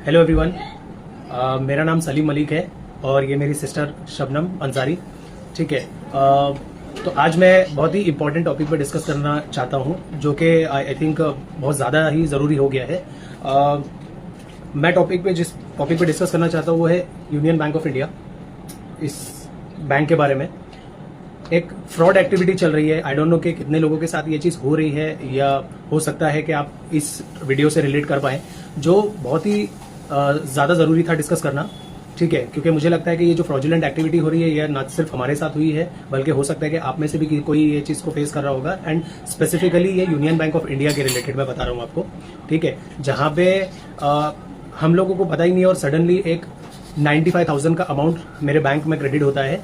Hello everyone, मेरा नाम सलीम मलिक है और ये मेरी सिस्टर शबनम अंसारी। ठीक है, तो आज मैं बहुत ही इम्पोर्टेंट टॉपिक पर डिस्कस करना चाहता हूँ जो कि आई थिंक बहुत ज़्यादा ही ज़रूरी हो गया है। मैं जिस टॉपिक पे डिस्कस करना चाहता हूँ वो है यूनियन बैंक ऑफ इंडिया। इस बैंक के बारे में एक फ्रॉड एक्टिविटी चल रही है। आई डोंट नो कि कितने लोगों के साथ ये चीज़ हो रही है, या हो सकता है कि आप इस वीडियो से रिलेट कर पाएँ, जो बहुत ही ज़्यादा ज़रूरी था डिस्कस करना। ठीक है, क्योंकि मुझे लगता है कि ये जो फ्रॉडुलेंट एक्टिविटी हो रही है यह न सिर्फ हमारे साथ हुई है, बल्कि हो सकता है कि आप में से भी कोई ये चीज़ को फेस कर रहा होगा। एंड स्पेसिफिकली ये यूनियन बैंक ऑफ इंडिया के रिलेटेड मैं बता रहा हूँ आपको। ठीक है, जहाँ पे हम लोगों को पता ही नहीं और सडनली एक 95,000 का अमाउंट मेरे बैंक में क्रेडिट होता है।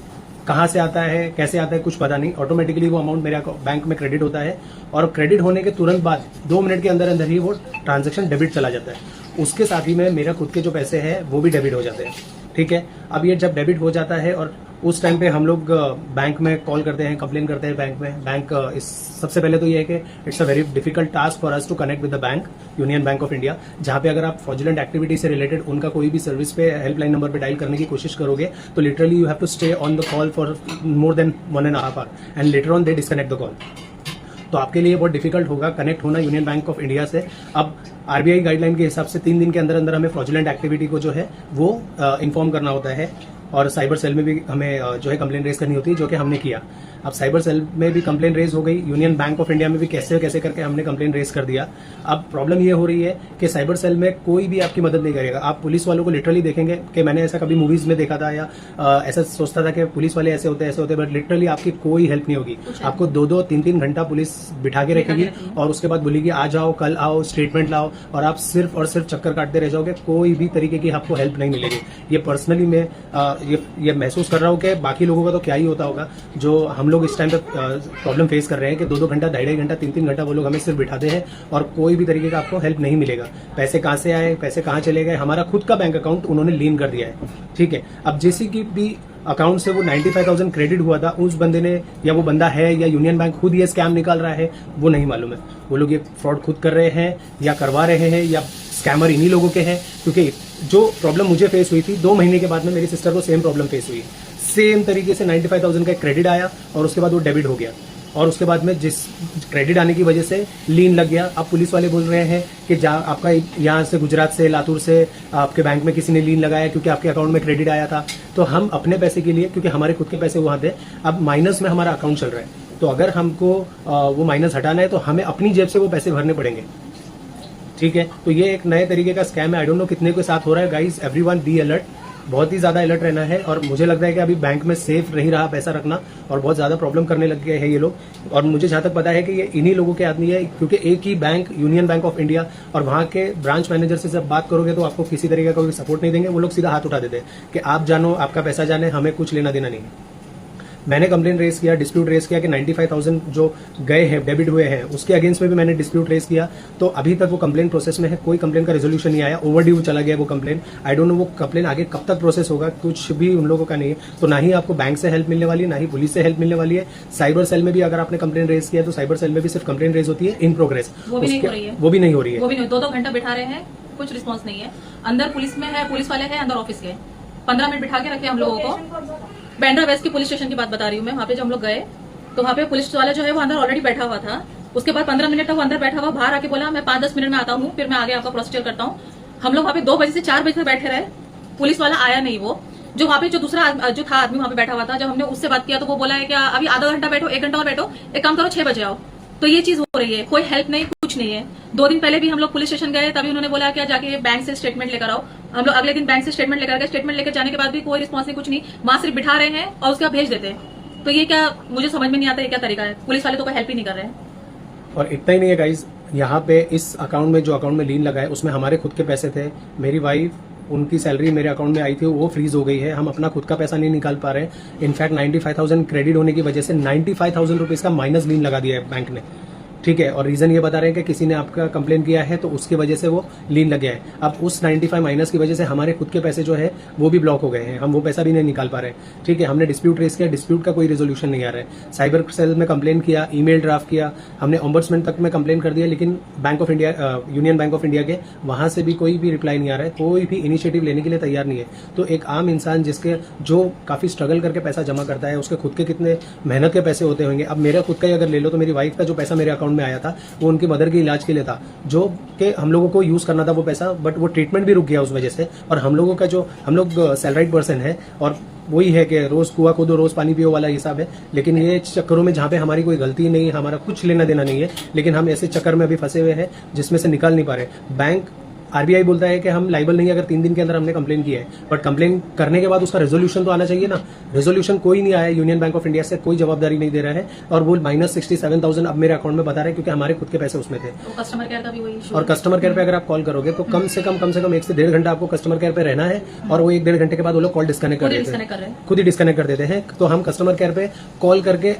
कहाँ से आता है, कैसे आता है, कुछ पता नहीं। ऑटोमेटिकली वो अमाउंट मेरे बैंक में क्रेडिट होता है और क्रेडिट होने के तुरंत बाद 2 मिनट के अंदर अंदर ही वो ट्रांजैक्शन डेबिट चला जाता है। उसके साथ ही में मेरा खुद के जो पैसे हैं वो भी डेबिट हो जाते हैं। ठीक है, अब ये जब डेबिट हो जाता है और उस टाइम पे हम लोग बैंक में कॉल करते हैं, कंप्लेन करते हैं बैंक में। बैंक इस सबसे पहले तो ये है कि it's a very difficult task for us to connect with the bank, union bank of India, जहां पे अगर आप फ्रॉडुलेंट एक्टिविटी से रिलेटेड उनका कोई भी सर्विस पे हेल्पलाइन नंबर पे डायल करने की कोशिश करोगे तो literally you have to stay on the call for more than 1.5 hour and later on they disconnect the call. तो आपके लिए बहुत डिफिकल्ट होगा कनेक्ट होना यूनियन बैंक ऑफ इंडिया से। अब आरबीआई गाइडलाइन के हिसाब से 3 दिन के अंदर अंदर हमें फ्रॉडुलेंट एक्टिविटी को जो है वो इन्फॉर्म करना होता है और साइबर सेल में भी हमें जो है कंप्लेन रेज करनी होती है, जो कि हमने किया। अब साइबर सेल में भी कंप्लेन रेज हो गई, यूनियन बैंक ऑफ इंडिया में भी कैसे कैसे करके हमने कंप्लेन रेज कर दिया। अब प्रॉब्लम ये हो रही है कि साइबर सेल में कोई भी आपकी मदद नहीं करेगा। आप पुलिस वालों को लिटरली देखेंगे कि मैंने ऐसा कभी मूवीज में देखा था या ऐसा सोचता था कि पुलिस वाले ऐसे होते हैं, बट लिटरली आपकी कोई हेल्प नहीं होगी। आपको 2-2, 3-3 घंटा पुलिस बिठा के रखेगी और उसके बाद बोलेगी आ जाओ, कल आओ, स्टेटमेंट लाओ, और आप सिर्फ और सिर्फ चक्कर काटते रह जाओगे। कोई भी तरीके की आपको हेल्प नहीं मिलेगी। ये पर्सनली मैं ये महसूस कर रहा हूँ कि बाकी लोगों का तो क्या ही होता होगा, जो हम लोग इस टाइम पे प्रॉब्लम फेस कर रहे हैं कि 2-2 घंटा, 2.5 घंटा, 3-3 घंटा वो लोग हमें सिर्फ बिठाते हैं और कोई भी तरीके का आपको हेल्प नहीं मिलेगा। पैसे कहाँ से आए, पैसे कहाँ चले गए, हमारा खुद का बैंक अकाउंट उन्होंने लीन कर दिया है। ठीक है, अब जैसे कि भी अकाउंट से वो 95,000 क्रेडिट हुआ था, उस बंदे ने, या वो बंदा है या यूनियन बैंक खुद ये स्कैम निकाल रहा है, वो नहीं मालूम है। वो लोग ये फ्रॉड खुद कर रहे हैं या करवा रहे हैं, या स्कैमर इन्हीं लोगों के हैं। क्योंकि जो प्रॉब्लम मुझे फेस हुई थी 2 महीने के बाद में मेरी सिस्टर को सेम प्रॉब्लम फेस हुई। सेम तरीके से 95,000 का क्रेडिट आया और उसके बाद वो डेबिट हो गया, और उसके बाद में जिस क्रेडिट आने की वजह से लीन लग गया। अब पुलिस वाले बोल रहे हैं कि आपका यहाँ से, गुजरात से, लातूर से आपके बैंक में किसी ने लीन लगाया क्योंकि आपके अकाउंट में क्रेडिट आया था। तो हम अपने पैसे के लिए, क्योंकि हमारे खुद के पैसे वहाँ थे, अब माइनस में हमारा अकाउंट चल रहा है, तो अगर हमको वो माइनस हटाना है तो हमें अपनी जेब से वो पैसे भरने पड़ेंगे। ठीक है, तो ये एक नए तरीके का स्कैम है। आई डोंट नो कितने के साथ हो रहा है। गाइज, एवरीवन बी अलर्ट, बहुत ही ज्यादा अलर्ट रहना है। और मुझे लगता है कि अभी बैंक में सेफ नहीं रहा पैसा रखना और बहुत ज्यादा प्रॉब्लम करने लग गए हैं ये लोग। और मुझे जहां तक पता है कि ये इन्हीं लोगों के आदमी है, क्योंकि एक ही bank, union bank of India, और वहां के ब्रांच मैनेजर से जब बात करोगे तो आपको किसी तरीके का कोई सपोर्ट नहीं देंगे। वो लोग सीधा हाथ उठा देते हैं कि आप जानो, आपका पैसा जाने, हमें कुछ लेना देना नहीं है। मैंने कंप्लेन रेज किया, डिस्प्यूट रेज किया कि 95,000 जो गए हैं, डेबिट हुए हैं, उसके अगेंस्ट में भी मैंने डिस्प्यूट रेज किया। तो अभी तक वो कंप्लेन प्रोसेस में है, कोई कंप्लेन का रेजोल्यूशन नहीं आया, ओवरड्यू चला गया वो कंप्लेन। आई डोंट नो वो कंप्लेन आगे कब तक प्रोसेस होगा, कुछ भी उन लोगों का नहीं है। तो ना ही आपको बैंक से हेल्प मिलने वाली है, ना ही पुलिस से हेल्प मिलने वाली है। साइबर सेल में भी अगर आपने कंप्लेन रेज किया तो साइबर सेल में भी सिर्फ कंप्लेन रेज होती है इन प्रोग्रेस, वो भी नहीं हो रही है। वो भी नहीं 2-2 घंटा बिठा रहे हैं, कुछ रिस्पॉन्स नहीं है। अंदर पुलिस में है, पुलिस वाले हैं अंदर ऑफिस के, 15 मिनट बिठा के रखे हम लोगों को। बैंड्रा वेस्ट की पुलिस स्टेशन की बात बता रही हूँ मैं। वहाँ पे जब हम लोग गए तो वहाँ पे पुलिस वाला जो है वो अंदर ऑलरेडी बैठा हुआ था। उसके बाद 15 मिनट तक वो अंदर बैठा हुआ, बाहर आके बोला मैं 5-10 मिनट में आता हूँ, फिर मैं आगे आपका प्रोसीजर करता हूँ। हम लोग वहाँ पे 2 बजे से 4 बजे तक बैठे रहे, पुलिस वाला आया नहीं। वो जो वहाँ पे जो दूसरा जो था आदमी वहाँ पे बैठा हुआ था, जब हमने उससे बात किया तो वो बोला है कि अभी आधा घंटा बैठो, 1 घंटा और बैठो, एक काम करो 6 बजे आओ। तो ये चीज हो रही है, कोई हेल्प नहीं, कुछ नहीं है। 2 दिन पहले भी हम लोग पुलिस स्टेशन गए, तभी उन्होंने बोला कि जाके बैंक से स्टेटमेंट लेकर आओ। हम लोग अगले दिन बैंक से स्टेटमेंट लेकर गए, स्टेटमेंट लेकर जाने के बाद भी कोई रिस्पॉन्स नहीं, कुछ नहीं। वहां सिर्फ बिठा रहे हैं और उसके बाद भेज देते हैं। तो ये क्या, मुझे समझ में नहीं आता ये क्या तरीका है। पुलिस वाले तो कोई हेल्प ही नहीं कर रहे हैं। और इतना ही नहीं है गाइज, यहाँ पे इस अकाउंट में, जो अकाउंट में लीन लगा है, उसमें हमारे खुद के पैसे थे। मेरी वाइफ, उनकी सैलरी मेरे अकाउंट में आई थी, वो फ्रीज हो गई है। हम अपना खुद का पैसा नहीं निकाल पा रहे हैं। इनफैक्ट 95,000 क्रेडिट होने की वजह से 95,000 रुपीज का माइनस लीन लगा दिया है बैंक ने। ठीक है, और रीजन ये बता रहे हैं कि किसी ने आपका कंप्लेन किया है तो उसकी वजह से वो लीन लग गया है। अब उस 95 माइनस की वजह से हमारे खुद के पैसे जो है वो भी ब्लॉक हो गए हैं, हम वो पैसा भी नहीं निकाल पा रहे हैं। ठीक है, हमने डिस्प्यूट रेस किया, डिस्प्यूट का कोई रेजोल्यूशन नहीं आ रहा है। साइबर सेल में कंप्लेन किया, ईमेल ड्राफ्ट किया, हमने ओम्बड्समैन तक में कंप्लेन कर दिया, लेकिन bank of India, union bank of India के वहां से भी कोई भी रिप्लाई नहीं आ रहा है, कोई भी इनिशिएटिव लेने के लिए तैयार नहीं है। तो एक आम इंसान जिसके जो काफी स्ट्रगल करके पैसा जमा करता है, उसके खुद के कितने मेहनत के पैसे होते होंगे। अब मेरा खुद का ही अगर ले लो तो मेरी वाइफ का जो पैसा मेरे अकाउंट में आया था वो उनकी मदर के इलाज के लिए था, जो कि हम लोगों को यूज करना था वो पैसा, बट वो ट्रीटमेंट भी रुक गया उस वजह से। और हम लोगों का जो, हम लोग सैलराइड पर्सन है और वही है कि रोज कुआ कूदो रोज पानी पियो वाला हिसाब है। लेकिन ये चक्करों में जहां पे हमारी कोई गलती नहीं, हमारा कुछ लेना देना नहीं है, लेकिन हम ऐसे चक्कर में अभी फंसे हुए हैं जिसमें से निकाल नहीं पा रहे। बैंक, आरबीआई बोलता है कि हम लाइबल नहीं है अगर 3 दिन के अंदर हमने कंप्लेन किया है, बट कंप्लेन करने के बाद उसका रेजोल्यूशन तो आना चाहिए ना। रेजोल्यूशन कोई नहीं आया, यूनियन बैंक ऑफ इंडिया से कोई जवाबदारी नहीं दे रहा है, और वो -67,000 अब मेरे अकाउंट में बता रहे हैं, क्योंकि हमारे खुद के पैसे उसमें थे। तो कस्टमर केयर का भी वही इशू और कस्टमर केयर पे अगर आप कॉल करोगे तो कम से कम 1 से 1.5 घंटा आपको कस्टमर केयर पे रहना है, और वो 1-1.5 घंटे के बाद वो लोग कॉल डिस्कनेक्ट कर देते हैं, खुद ही डिस्कनेक्ट कर देते हैं। तो हम कस्टमर केयर पे कॉल करके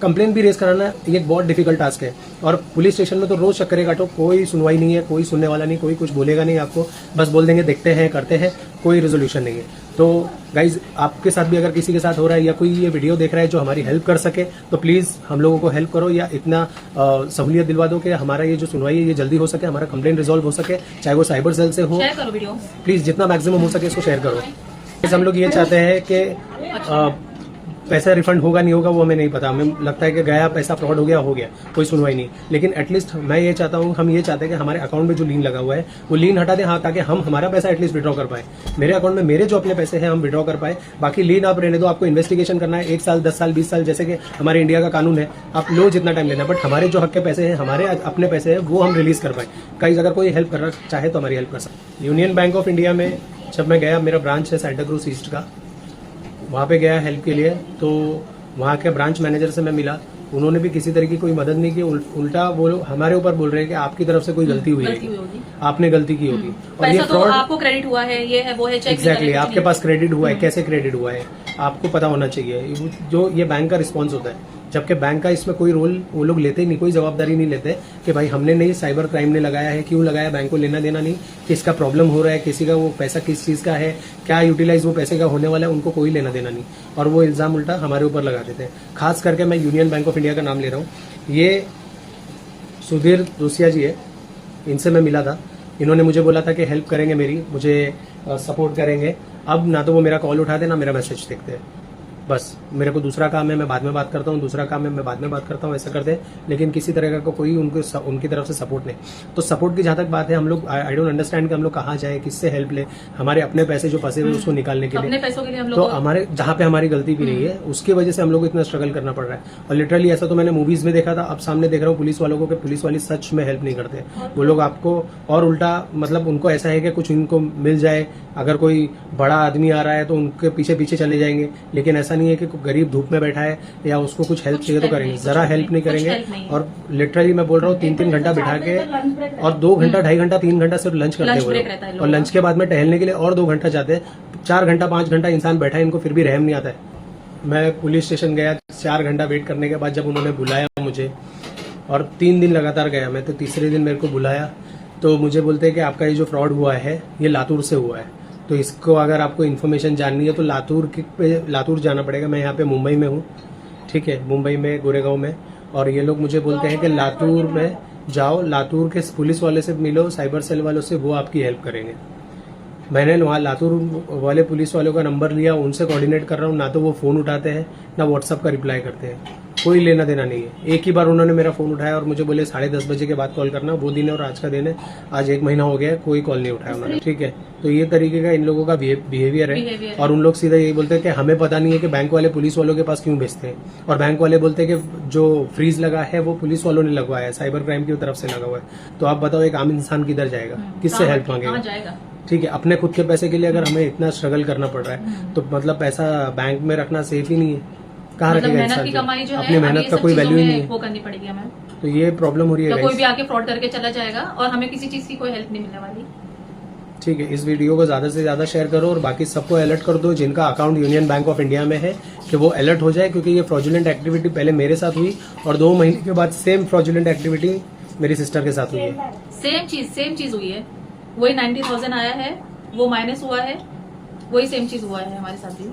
कंप्लेन भी रेज कराना ये एक बहुत डिफिकल्ट टास्क है। और पुलिस स्टेशन में तो रोज चक्करे काटो, कोई सुनवाई नहीं है, कोई सुनने वाला नहीं, कोई कुछ बोलेगा नहीं आपको, बस बोल देंगे देखते हैं करते हैं, कोई रेजोल्यूशन नहीं है। तो गाइज, आपके साथ भी अगर किसी के साथ हो रहा है या कोई ये वीडियो देख रहा है जो हमारी हेल्प कर सके, तो प्लीज हम लोगों को हेल्प करो, या इतना सहूलियत दिलवा दो कि हमारा ये जो सुनवाई है ये जल्दी हो सके, हमारा कंप्लेन रिजॉल्व हो सके, चाहे वो साइबर सेल से हो। शेयर करो वीडियो, प्लीज जितना मैक्सिमम हो सके इसको शेयर करो। हम लोग ये चाहते हैं कि पैसा रिफंड होगा नहीं होगा वो हमें नहीं पता, हमें लगता है कि गया पैसा फ्रॉड हो गया, कोई सुनवाई नहीं। लेकिन एटलीस्ट मैं ये चाहता हूँ, हम ये चाहते हैं कि हमारे अकाउंट में जो लीन लगा हुआ है वो लीन हटा दें, हाँ, ताकि हम हमारा पैसा एटलीस्ट विड्रॉ कर पाए। मेरे अकाउंट में मेरे जो अपने पैसे हैं हम विड्रॉ कर पाए, बाकी लीन आप रहने दो। आपको इन्वेस्टिगेशन करना है 1 साल 10 साल 20 साल, जैसे कि हमारे इंडिया का कानून है, आप लो जितना टाइम लेना, बट हमारे जो हक के पैसे हैं, हमारे अपने पैसे हैं, वो हम रिलीज कर पाए। कहीं अगर कोई हेल्प करना चाहे तो हमारी हेल्प कर सकते। यूनियन बैंक ऑफ इंडिया में जब मैं गया, मेरा ब्रांच है सेंटा क्रूज ईस्ट का, वहाँ पे गया हेल्प के लिए, तो वहाँ के ब्रांच मैनेजर से मैं मिला, उन्होंने भी किसी तरह की कोई मदद नहीं की। उल्टा वो लोग हमारे ऊपर बोल रहे हैं कि आपकी तरफ से कोई गलती हुई है, आपने गलती की होगी, और ये फ्रॉड, आपको क्रेडिट हुआ है, ये है वो है, एग्जैक्टली आपके पास क्रेडिट हुआ है, कैसे क्रेडिट हुआ है आपको पता होना चाहिए। जो ये बैंक का रिस्पॉन्स होता है, जबकि बैंक का इसमें कोई रोल वो लोग लेते ही नहीं, कोई जवाबदारी नहीं लेते कि भाई हमने नहीं, साइबर क्राइम ने लगाया है, क्यों लगाया, बैंक को लेना देना नहीं, किसका प्रॉब्लम हो रहा है, किसी का वो पैसा किस चीज का है, क्या यूटिलाइज वो पैसे का होने वाला है, उनको कोई लेना देना नहीं, और वो इल्जाम उल्टा हमारे ऊपर लगा देते हैं। खास करके मैं यूनियन बैंक ऑफ इंडिया का नाम ले रहा हूँ, ये सुधीर दोसिया जी है, इनसे मैं मिला था, इन्होंने मुझे बोला था कि हेल्प करेंगे मेरी, मुझे सपोर्ट करेंगे। अब ना तो वो मेरा कॉल उठाते ना मेरा मैसेज देखते हैं, बस मेरे को दूसरा काम है, मैं बाद में बात करता हूँ, दूसरा काम है, मैं बाद में बात करता हूँ, ऐसा करते हैं, लेकिन किसी तरह का कोई उनकी तरफ से सपोर्ट नहीं। तो सपोर्ट की जहां तक बात है, हम लोग आई डोंट अंडरस्टैंड कि हम लोग कहाँ जाए, किससे हेल्प ले, हमारे अपने पैसे जो फंसे हुए उसको निकालने के लिए, अपने पैसों के लिए हम लोग तो हमारे जहाँ पे हमारी गलती भी नहीं है उसकी वजह से हम लोग को इतना स्ट्रगल करना पड़ रहा है। और लिटरली ऐसा तो मैंने मूवीज में देखा था, अब सामने देख रहा हूँ पुलिस वालों को, कि पुलिस वाले सच में हेल्प नहीं करते, वो लोग आपको और उल्टा, मतलब उनको ऐसा है कि कुछ इनको मिल जाए, अगर कोई बड़ा आदमी आ रहा है तो उनके पीछे पीछे चले जाएंगे, लेकिन ऐसा नहीं है कि गरीब धूप में बैठा है या उसको कुछ हेल्प चाहिए तो करेंगे, जरा हेल्प नहीं करेंगे। और लिटरली मैं बोल रहा हूँ 3-3 घंटा बिठा के, और 2 घंटा 2.5 घंटा 3 घंटा सिर्फ लंच करते हुए, और लंच के बाद में टहलने के लिए और 2 घंटा जाते हैं, 4 घंटा 5 घंटा इंसान बैठा है, इनको फिर भी रहम नहीं आता है। मैं पुलिस स्टेशन गया, 4 घंटा वेट करने के बाद जब उन्होंने बुलाया मुझे, और 3 दिन लगातार गया मैं, तो तीसरे दिन मेरे को बुलाया तो मुझे बोलते हैं कि आपका ये जो फ्रॉड हुआ है ये लातूर से हुआ है, तो इसको अगर आपको इन्फॉर्मेशन जाननी है तो लातूर जाना पड़ेगा। मैं यहाँ पे मुंबई में हूँ, ठीक है, मुंबई में गोरेगांव में, और ये लोग मुझे बोलते हैं कि लातूर में जाओ, लातूर के पुलिस वाले से मिलो, साइबर सेल वालों से, वो आपकी हेल्प करेंगे। मैंने वहाँ लातूर वाले पुलिस वालों का नंबर लिया, उनसे कोऑर्डिनेट कर रहा हूँ, ना तो वो फ़ोन उठाते हैं ना व्हाट्सअप का रिप्लाई करते हैं, कोई लेना देना नहीं है। एक ही बार उन्होंने मेरा फ़ोन उठाया और मुझे बोले 10:30 बजे के बाद कॉल करना, वो दिन है और आज का दिन है, आज 1 महीना हो गया है, कोई कॉल नहीं उठाया उन्होंने, ठीक है। तो ये तरीके का इन लोगों का बिहेवियर है, और उन लोग सीधा यही बोलते हैं कि हमें पता नहीं है कि बैंक वाले पुलिस वालों के पास क्यों भेजते हैं, और बैंक वाले बोलते हैं कि जो फ्रीज लगा है वो पुलिस वालों ने लगवाया है, साइबर क्राइम की तरफ से लगा हुआ है। तो आप बताओ एक आम इंसान किधर जाएगा, किससे हेल्प मांगेगा, ठीक है। अपने खुद के पैसे के लिए अगर हमें इतना स्ट्रगल करना पड़ रहा है तो मतलब पैसा बैंक में रखना सेफ ही नहीं है, कहाँ रखेगा इंसान, अपनी मेहनत का कोई वैल्यू ही नहीं है, वो करनी पड़ेगी हमें। तो ये प्रॉब्लम हो रही है, तो कोई भी आके फ्रॉड करके चला जाएगा और हमें किसी चीज की कोई हेल्प नहीं मिलने वाली। ठीक है, इस वीडियो को ज्यादा से ज्यादा शेयर करो और बाकी सबको अलर्ट कर दो जिनका account union bank of India में है कि वो अलर्ट हो जाए, क्योंकि ये फ्रॉडुलेंट एक्टिविटी पहले मेरे साथ हुई और 2 महीने के बाद सेम फ्रॉडुलेंट एक्टिविटी मेरी सिस्टर के साथ हुई है। सेम चीज हुई है। वही 90,000 आया है, वो माइनस हुआ है, वही सेम चीज हुआ है हमारे साथ भी।